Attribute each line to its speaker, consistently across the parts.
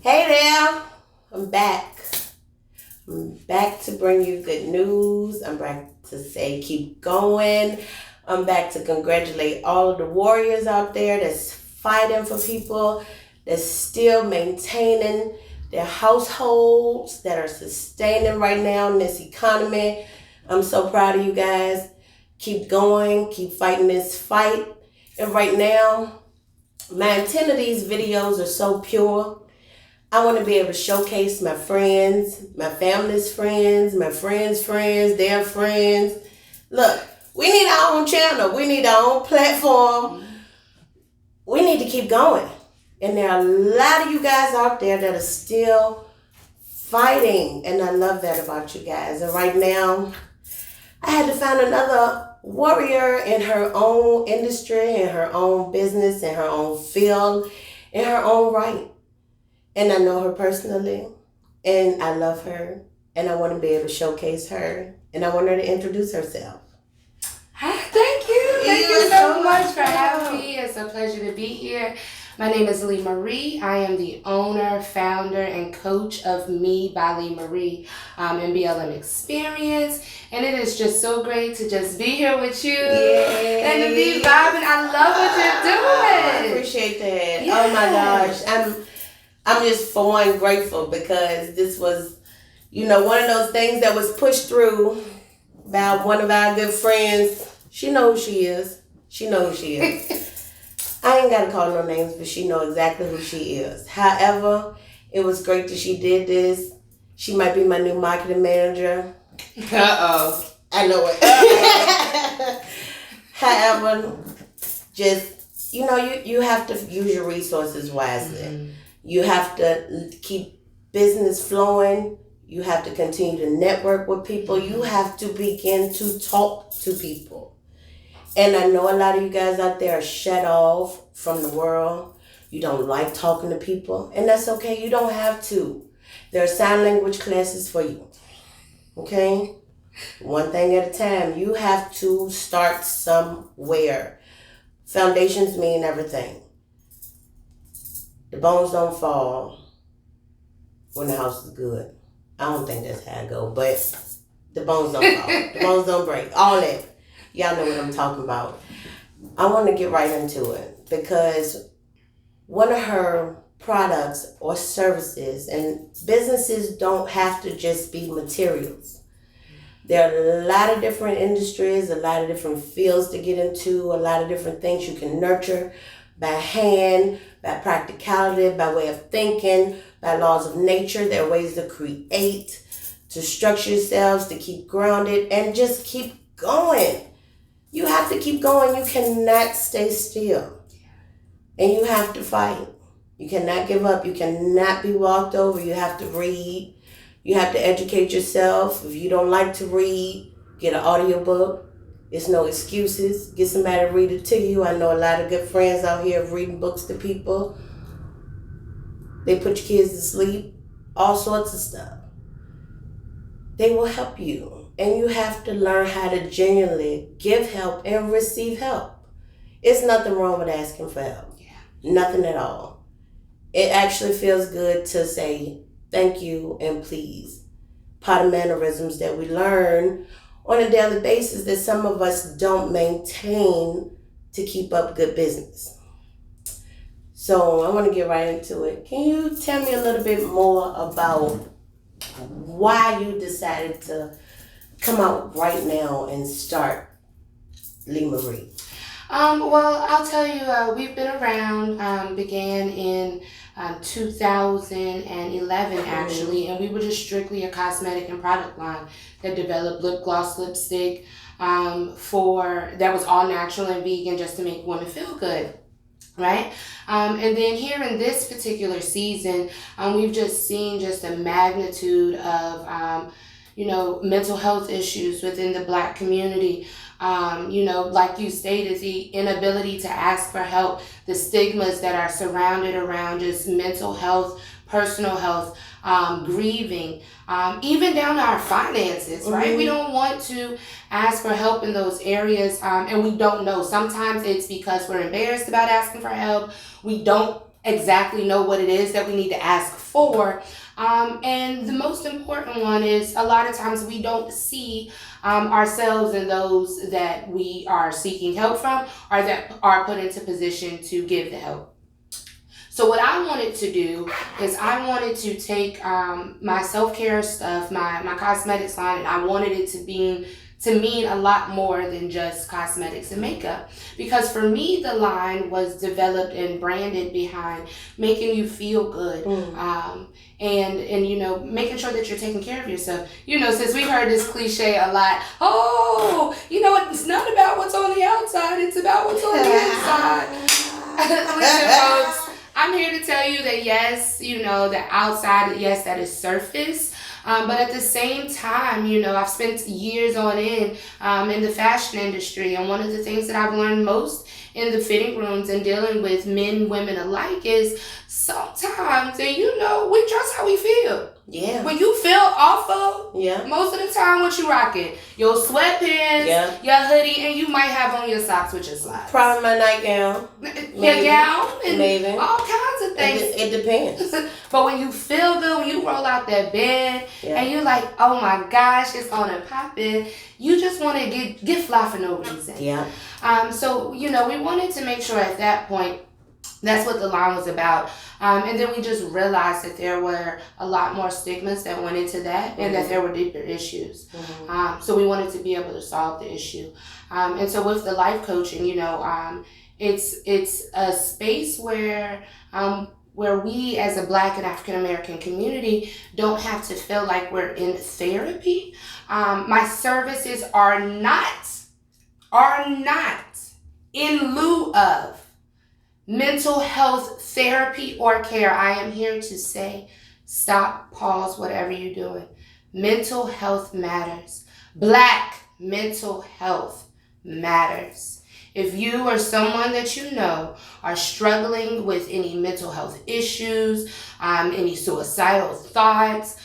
Speaker 1: Hey there, I'm back. I'm back to bring you good news. I'm back to say keep going. I'm back to congratulate all of the warriors out there that's fighting for people, that's still maintaining their households, that are sustaining right now in this economy. I'm so proud of you guys. Keep going, keep fighting this fight. And right now, my intent of these videos are so pure. I want to be able to showcase my friends, my family's friends, my friends' friends, their friends. Look, we need our own channel. We need our own platform. We need to keep going. And there are a lot of you guys out there that are still fighting. And I love that about you guys. And right now, I had to find another warrior in her own industry, in her own business, in her own field, in her own right. And I know her personally, and I love her, and I want to be able to showcase her, and I want her to introduce herself.
Speaker 2: Hi, thank you. Thank you so much for having me. It's a pleasure to be here. My name is Lee Marie. I am the owner, founder, and coach of Me by Lee Marie and BLM Experience. And it is just so great to just be here with you and to be vibing. I love what you're doing.
Speaker 1: I appreciate that. Yeah. Oh my gosh. I'm just for one grateful because this was, one of those things that was pushed through by one of our good friends. She knows who she is. I ain't got to call no names, but she knows exactly who she is. However, it was great that she did this. She might be my new marketing manager.
Speaker 2: Uh-oh.
Speaker 1: I know it. However, just, you have to use your resources wisely. Mm-hmm. You have to keep business flowing. You have to continue to network with people. You have to begin to talk to people. And I know a lot of you guys out there are shut off from the world. You don't like talking to people. And that's okay. You don't have to. There are sign language classes for you. Okay? One thing at a time. You have to start somewhere. Foundations mean everything. The bones don't fall when the house is good. I don't think that's how it goes, but the bones don't fall. The bones don't break. All that. Y'all know what I'm talking about. I want to get right into it because one of her products or services, and businesses don't have to just be materials. There are a lot of different industries, a lot of different fields to get into, a lot of different things you can nurture by hand, by practicality, by way of thinking, by laws of nature. There are ways to create, to structure yourselves, to keep grounded, and just keep going. You have to keep going. You cannot stay still. And you have to fight. You cannot give up. You cannot be walked over. You have to read. You have to educate yourself. If you don't like to read, get an audiobook. It's no excuses. Get somebody to read it to you. I know a lot of good friends out here reading books to people. They put your kids to sleep. All sorts of stuff. They will help you. And you have to learn how to genuinely give help and receive help. It's nothing wrong with asking for help. Yeah. Nothing at all. It actually feels good to say thank you and please. Part of mannerisms that we learn on a daily basis that some of us don't maintain to keep up good business. So I want to get right into it. Can you tell me a little bit more about why you decided to come out right now and start Lee Marie?
Speaker 2: Well, I'll tell you, we've been around, began in 2011 actually, and we were just strictly a cosmetic and product line that developed lip gloss, lipstick, that was all natural and vegan just to make women feel good. Right? And then here in this particular season, we've just seen just a magnitude of, mental health issues within the Black community. Like you stated, the inability to ask for help, the stigmas that are surrounded around just mental health, personal health, grieving, even down to our finances, right? Mm-hmm. We don't want to ask for help in those areas, and we don't know. Sometimes it's because we're embarrassed about asking for help. We don't exactly know what it is that we need to ask for. And the most important one is a lot of times we don't see ourselves and those that we are seeking help from or that are put into position to give the help. So what I wanted to do is I wanted to take my self-care stuff, my cosmetics line, and I wanted it to mean a lot more than just cosmetics and makeup. Because for me, the line was developed and branded behind making you feel good. And you know, making sure that you're taking care of yourself. You know, since we heard this cliche a lot, oh, you know, it's not about what's on the outside, it's about what's on the inside. Listen, folks, I'm here to tell you that yes, you know, the outside, yes, that is surface. But at the same time, you know, I've spent years on end in the fashion industry. And one of the things that I've learned most in the fitting rooms and dealing with men, women alike is sometimes, and you know, we dress how we feel.
Speaker 1: Yeah.
Speaker 2: When you feel awful,
Speaker 1: yeah,
Speaker 2: most of the time what you rocking? Your sweatpants,
Speaker 1: yeah,
Speaker 2: your hoodie, and you might have on your socks with your slides.
Speaker 1: Probably my nightgown.
Speaker 2: Your gown, and
Speaker 1: maybe
Speaker 2: all kinds of things.
Speaker 1: It depends.
Speaker 2: But when you feel good, when you roll out that bed, and you're like, oh my gosh, it's on and popping, you just want to get fly for no reason.
Speaker 1: Yeah.
Speaker 2: So, you know, we wanted to make sure at that point that's what the line was about. And then we just realized that there were a lot more stigmas that went into that and that there were deeper issues. So we wanted to be able to solve the issue. And so with the life coaching, you know, it's a space where we as a Black and African American community don't have to feel like we're in therapy. My services are not in lieu of mental health therapy or care. I am here to say, stop, pause, whatever you're doing. Mental health matters. Black mental health matters. If you or someone that you know are struggling with any mental health issues, any suicidal thoughts,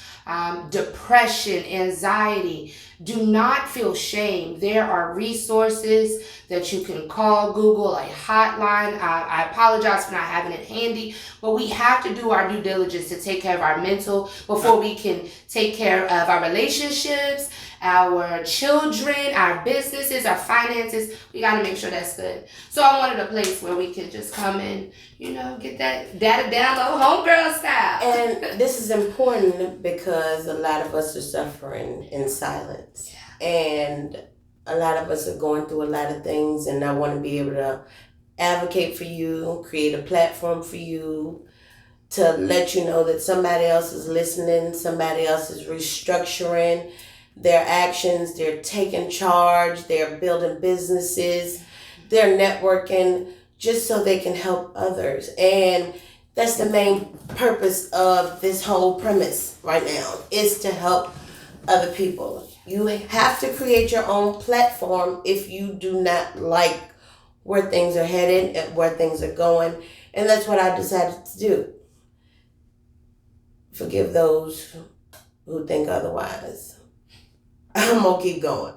Speaker 2: depression, anxiety, do not feel shame. There are resources that you can call, Google a hotline. I apologize for not having it handy, but we have to do our due diligence to take care of our mental before we can take care of our relationships, our children, our businesses, our finances. We got to make sure that's good. So I wanted a place where we could just come in, you know, get that data download, homegirl style.
Speaker 1: And this is important because a lot of us are suffering in silence.
Speaker 2: Yeah.
Speaker 1: And a lot of us are going through a lot of things, and I want to be able to advocate for you, create a platform for you, to let you know that somebody else is listening, somebody else is restructuring their actions, they're taking charge, they're building businesses, they're networking just so they can help others. And that's the main purpose of this whole premise right now, is to help other people. You have to create your own platform if you do not like where things are headed and where things are going. And that's what I decided to do. Forgive those who think otherwise. I'm going to keep going.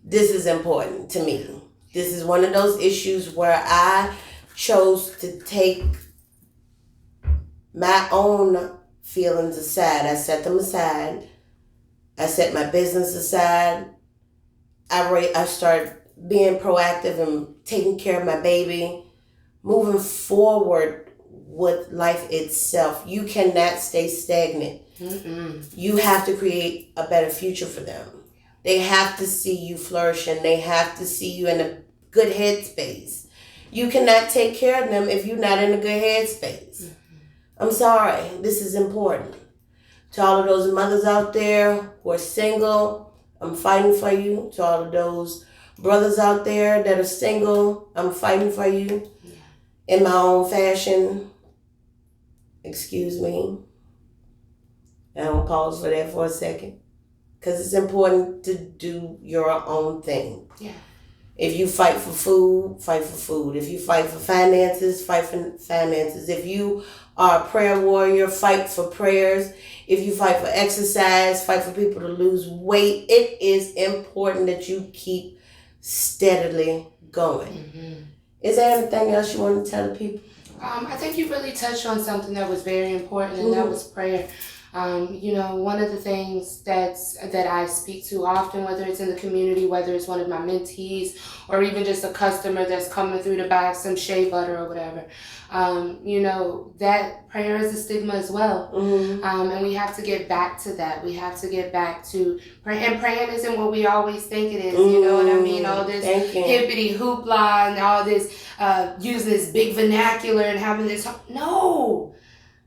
Speaker 1: This is important to me. This is one of those issues where I chose to take my own feelings aside. I set them aside. I set my business aside. I started being proactive and taking care of my baby, moving forward with life itself. You cannot stay stagnant. You have to create a better future for them. They have to see you flourishing. They have to see you in a good headspace. You cannot take care of them if you're not in a good headspace. I'm sorry. This is important. To all of those mothers out there who are single, I'm fighting for you. To all of those brothers out there that are single, I'm fighting for you. In my own fashion. Excuse me. I don't pause for that for a second. Because it's important to do your own thing.
Speaker 2: Yeah.
Speaker 1: If you fight for food, fight for food. If you fight for finances, fight for finances. If you are a prayer warrior, fight for prayers. If you fight for exercise, fight for people to lose weight. It is important that you keep steadily going. Is there anything else you want to tell the people?
Speaker 2: I think you really touched on something that was very important, and that was prayer. One of the things that I speak to often, whether it's in the community, whether it's one of my mentees, or even just a customer that's coming through to buy some shea butter or whatever, that prayer is a stigma as well. And we have to get back to that. We have to get back to and praying isn't what we always think it is. You know what I mean? All this hippity hoopla and all this using this big vernacular and having this. No.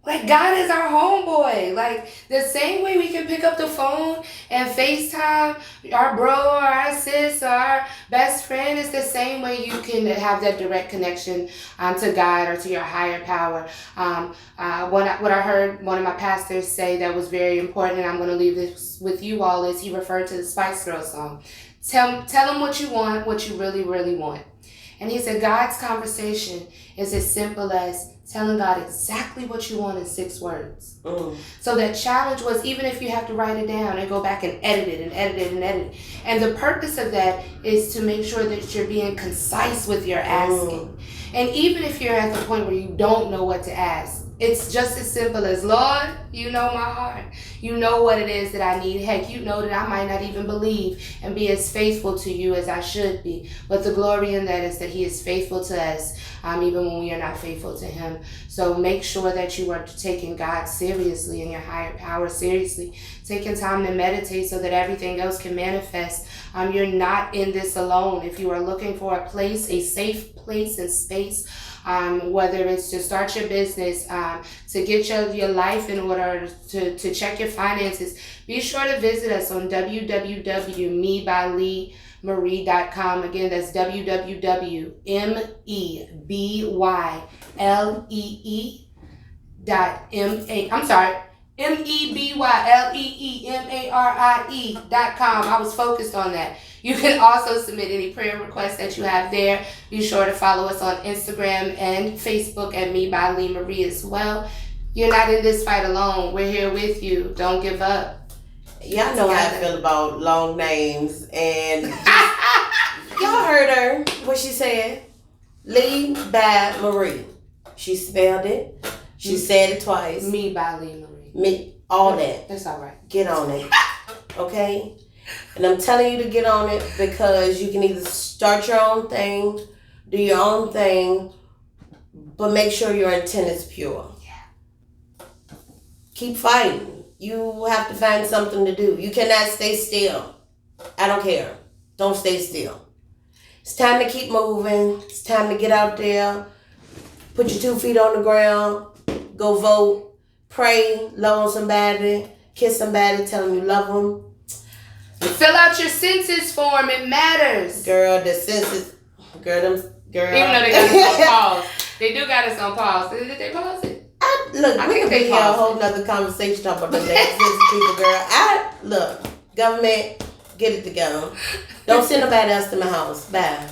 Speaker 2: Like, God is our homeboy. Like, the same way we can pick up the phone and FaceTime our bro or our sis or our best friend, is the same way you can have that direct connection to God or to your higher power. What I heard one of my pastors say that was very important, and I'm going to leave this with you all, is he referred to the Spice Girls song. Tell him what you want, what you really, really want. And he said God's conversation is as simple as telling God exactly what you want in 6 words. So that challenge was, even if you have to write it down and go back and edit it and edit it and edit it. And the purpose of that is to make sure that you're being concise with your asking. And even if you're at the point where you don't know what to ask, it's just as simple as, Lord, you know my heart. You know what it is that I need. Heck, you know that I might not even believe and be as faithful to you as I should be. But the glory in that is that he is faithful to us, even when we are not faithful to him. So make sure that you are taking God seriously and your higher power seriously. Taking time to meditate so that everything else can manifest. You're not in this alone. If you are looking for a place, a safe place and space, whether it's to start your business, to get your life in order, to check your finances, be sure to visit us on www.mebyleemarie.com. Again, that's MEBYLEEMARIE.com. I was focused on that. You can also submit any prayer requests that you have there. Be sure to follow us on Instagram and Facebook at Me by Lee Marie as well. You're not in this fight alone. We're here with you. Don't give up.
Speaker 1: Y'all know how I feel about long names. And y'all heard her, what she said. Lee by Marie. She spelled it. She said it twice.
Speaker 2: Me by Lee Marie.
Speaker 1: Me, all that.
Speaker 2: That's all right.
Speaker 1: Get on it. Okay? And I'm telling you to get on it because you can either start your own thing, do your own thing, but make sure your intent is pure.
Speaker 2: Yeah.
Speaker 1: Keep fighting. You have to find something to do. You cannot stay still. I don't care. Don't stay still. It's time to keep moving. It's time to get out there. Put your 2 feet on the ground. Go vote. Pray. Love on somebody. Kiss somebody. Tell them you love them.
Speaker 2: Fill out your census form. It matters.
Speaker 1: Girl, the census. Girl.
Speaker 2: Even though they got us on pause. They do got us on pause. Did they pause it?
Speaker 1: Look, we can be a whole nother conversation talking about the census people, girl. Look, government, get it together. Don't send nobody else to my house. Bye.